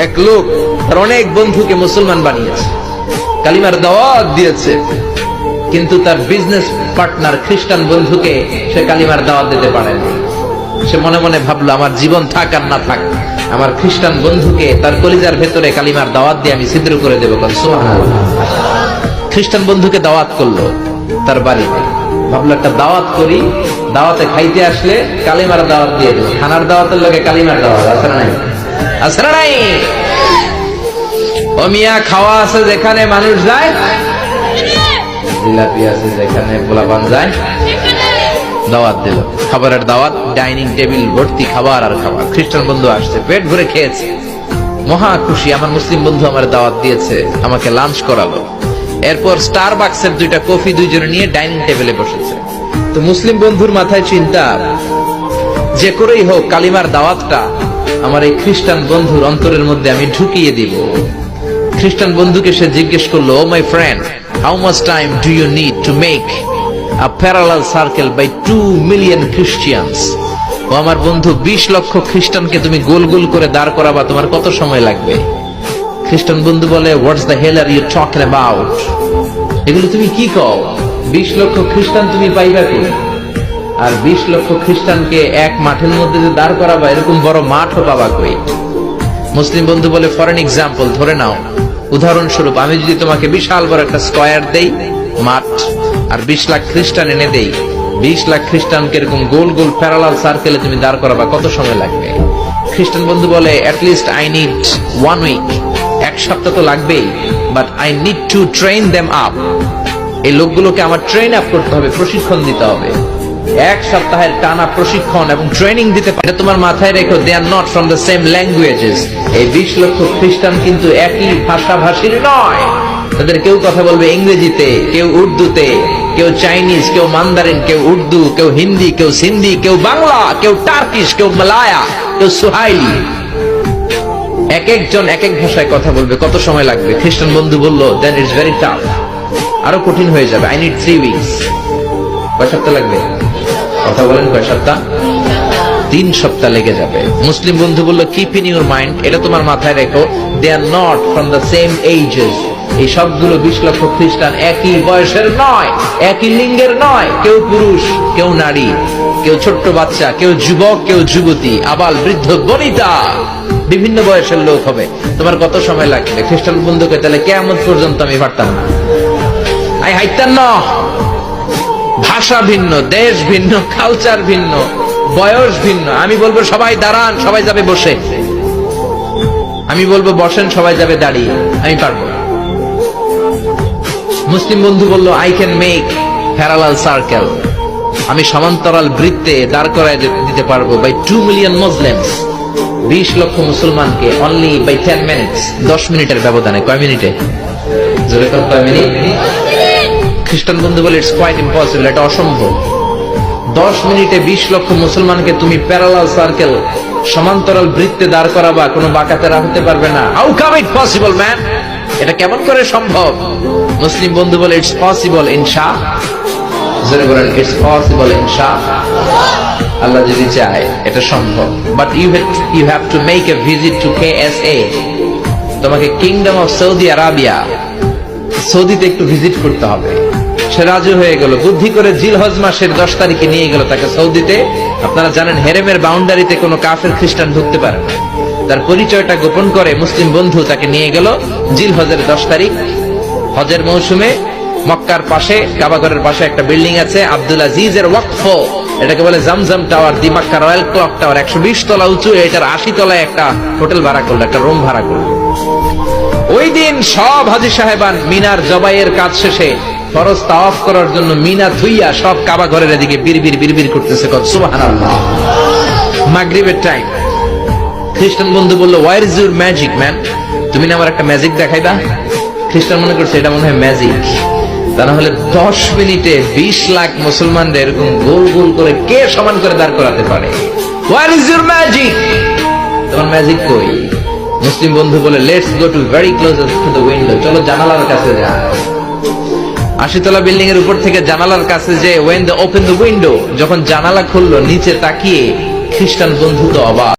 এক লোক তার অনেক বন্ধুকে মুসলমান বানিয়েছে, কালিমার দাওয়াত দিয়েছে, কিন্তু তার বিজনেস পার্টনার খ্রিস্টান বন্ধুকে সে কালিমার দাওয়াত দিতে পারে না। সে মনে মনে ভাবলো, আমার জীবন থাক আর না থাক, আমার খ্রিস্টান বন্ধুকে তার কলিজার ভেতরে কালিমার দাওয়াত দিয়ে আমি ছিদ্র করে দেবো। সুবহানাল্লাহ। খ্রিস্টান বন্ধুকে দাওয়াত করলো তার বাড়িতে, ভাবলো একটা দাওয়াত করি, দাওয়াতে খাইতে আসলে কালিমার দাওয়াত দিয়ে দেবো। খানার দাওয়াতের লগে কালিমার দাওয়াত আছে না নাই? আছে না নাই? ও মিয়া, খাওয়া আছে যেখানে মানুষ যায়, জিলাপি আছে যেখানে পোলাপান যায়, দাওয়াত দিল, খাবারের দাওয়াত, ডাইনিং টেবিল ভর্তি খাবার আর খাবার। খ্রিস্টান বন্ধু আসছে, পেট ভরে খেয়েছে, মহা খুশি, আমার মুসলিম বন্ধু আমার দাওয়াত দিয়েছে, আমাকে লাঞ্চ করালো। এরপর স্টারবাকসের 2টা কফি দুইজনে নিয়ে ডাইনিং টেবিলে বসেছে। তো মুসলিম বন্ধুর মাথায় চিন্তা, যে করেই হোক কালিমার দাওয়াতটা আমার এই খ্রিস্টান বন্ধুর অন্তরের মধ্যে আমি ঢুকিয়ে দিব। খ্রিস্টান বন্ধুকে সে জিজ্ঞেস করলো, oh my friend, how much time do you need to make a parallel circle by 2 million Christians? ও আমার বন্ধু, 20 লক্ষ খ্রিস্টানকে তুমি গোল গোল করে দাঁড় করাবা, তোমার কত সময় লাগবে? খ্রিস্টান বন্ধু বলে, what's the hell are you talking about? এগুলো তুমি কি কও? 20 লক্ষ খ্রিস্টান তুমি পাইবা কি? আর 20 লক্ষ খ্রিস্টানকে এক মাঠের মধ্যে যে দাঁড় করাবা, এরকম বড় মাঠও পাবা কই? মুসলিম বন্ধু বলে, ফর এন এক্সাম্পল, ধরে নাও, উদাহরণস্বরূপ আমি যদি তোমাকে বিশাল বড় একটা স্কয়ার দেই, মাঠ, আর 20 লাখ খ্রিস্টান এনে দেই, 20 লাখ খ্রিস্টানকে এরকম গোল গোল প্যারালাল সার্কেলে তুমি দাঁড় করাবা, কত সময় লাগবে? খ্রিস্টান বন্ধু বলে, অ্যাটলিস্ট আই নিড 1 উইক, 1 সপ্তাহ তো লাগবেই, but I need to train them up. এই লোকগুলোকে আমার ট্রেন আপ করতে হবে, প্রশিক্ষণ দিতে হবে। 1 সপ্তাহের টানা প্রশিক্ষণ এবং ট্রেনিং দিতে পারে। তোমার মাথায় রেখো, they are not from the same languages. এই 20 লক্ষ খ্রিস্টান কিন্তু একই ভাষাভাষীর নয়। তাদের কেউ কথা বলবে ইংরেজিতে, কেউ উর্দুতে, কেউ চাইনিজ, কেউ মান্দারিন, কেউ উর্দু, কেউ হিন্দি, কেউ সিন্ধি, কেউ বাংলা, কেউ টার্কিশ, কেউ মালায়া, কেউ সুহাইলি। এক একজন এক এক ভাষায় কথা বলবে, কত সময় লাগবে? খ্রিস্টান বন্ধু বলল, দেন ইটস ভেরি টাফ, আরো কঠিন হয়ে যাবে, আই নিড 3 উইকস। কয় সপ্তাহ লাগবে? কথা বলেন, কয় সপ্তাহ? 3 সপ্তাহ লেগে যাবে। মুসলিম বন্ধু বলল, কিপ ইন ইউর মাইন্ড, এটা তোমার মাথায় রেখো, they are not from the same ages. এই সবগুলো 20 লক্ষ খ্রিস্টান একই বয়সের নয়, একই লিঙ্গের নয়, কেউ পুরুষ, কেউ নারী, কেউ ছোট্ট বাচ্চা, কেউ যুবক, কেউ যুবতী, আবাল বৃদ্ধ বনিতা, বিভিন্ন বয়সের লোক হবে। তোমার কত সময় লাগবে? খ্রিস্টান বন্ধুকে, তাহলে কিয়ামত পর্যন্ত আমি পারতাম না, আই হাইতাম না। ভাষা ভিন্ন, দেশ ভিন্ন, কালচার ভিন্ন, বয়স ভিন্ন। আমি বলবো সবাই দাঁড়ান, সবাই যাবে বসে। আমি বলবো বসেন, সবাই যাবে দাঁড়িয়ে। আমি পারবো না। মুসলিম বন্ধু বলল, I can make parallel circle, আমি সমান্তরাল বৃত্তে দাঁড় করায় দিতে পারবো, বাই 2 মিলিয়ন মুসলিমস, 20 লক্ষ মুসলমানকে, অনলি বাই 10 মিনিটস, 10 মিনিটের ব্যবধানে। কয় মিনিটে? জোরে কর, কয় মিনিট? খ্রিস্টান বন্ধু বলে, ইটস কোয়াইট ইম্পসিবল, এটা অসম্ভব। 10 মিনিটে 20 লক্ষ মুসলমানকে তুমি প্যারালাল সার্কেল, সমান্তরাল বৃত্তে দাঁড় করাবা, কোনো বাঁকাতেরা হতে পারবে না। How come it possible man? এটা কেমন করে সম্ভব? মুসলিম বন্ধু বলে, ইটস পসিবল ইনশা। জোরে বলেন, ইটস পসিবল ইনশা। আল্লাহ যদি চায় এটা সম্ভব। But you have to make a visit to KSA। তোমাকে কিংডম অফ সৌদি আরাবিয়া, সৌদিতে একটু ভিজিট করতে হবে। সে রাজি হয়ে গেল, বুদ্ধি করে জিলহজ মাসের 10 তারিখে নিয়ে গেল তাকে সৌদিতে। আপনারা জানেন, হেরেমের বাউন্ডারিতে কোনো কাফের খ্রিস্টান ঢুকতে পারে না। তার পরিচয়টা গোপন করে মুসলিম বন্ধু তাকে নিয়ে গেল জিলহজের 10 তারিখ, হজের মৌসুমে। মক্কার পাশে, কাবাঘরের পাশে একটা বিল্ডিং আছে, আব্দুল আজিজের ওয়াকফ, এটাকে বলে জামজাম টাওয়ার, দি মক্কা রয়্যাল ক্লক টাওয়ার, 120 তলা উঁচু। এটার 80 তলায় একটা হোটেল ভাড়া করলো, একটা রুম ভাড়া করলো। ওই দিন সব হাজী সাহেবান মিনার জবাইয়ের কাজ শেষে ফরজ তাওয়াফ করার জন্য মিনা ধুইয়া সব কাবা ঘরের এদিকে বিড়বিড় বিড়বিড় করতেছে। সুবহানাল্লাহ। মাগরিবের টাইম। খ্রিস্টান বন্ধু বলল, where is your magic man? তুমি না আমার একটা ম্যাজিক দেখাইবা? খ্রিস্টান মনে করছে এটা মনে হয় ম্যাজিক। তা না হলে 10 মিনিটে 20 লাখ মুসলমানদের এরকম গোল গোল করে কে সমান করে দাঁড় করাতে পারে? Where is your magic? তোমার ম্যাজিক কই? মুসলিম বন্ধু বলে, let's go to very close to the window. চলো জানালার কাছে যাই। 80 তলা বিল্ডিং এর উপর থেকে জানালার কাছে যে, when they open the window, যখন জানালা খুললো, নিচে তাকিয়ে খ্রিস্টান বন্ধু তো অবাক।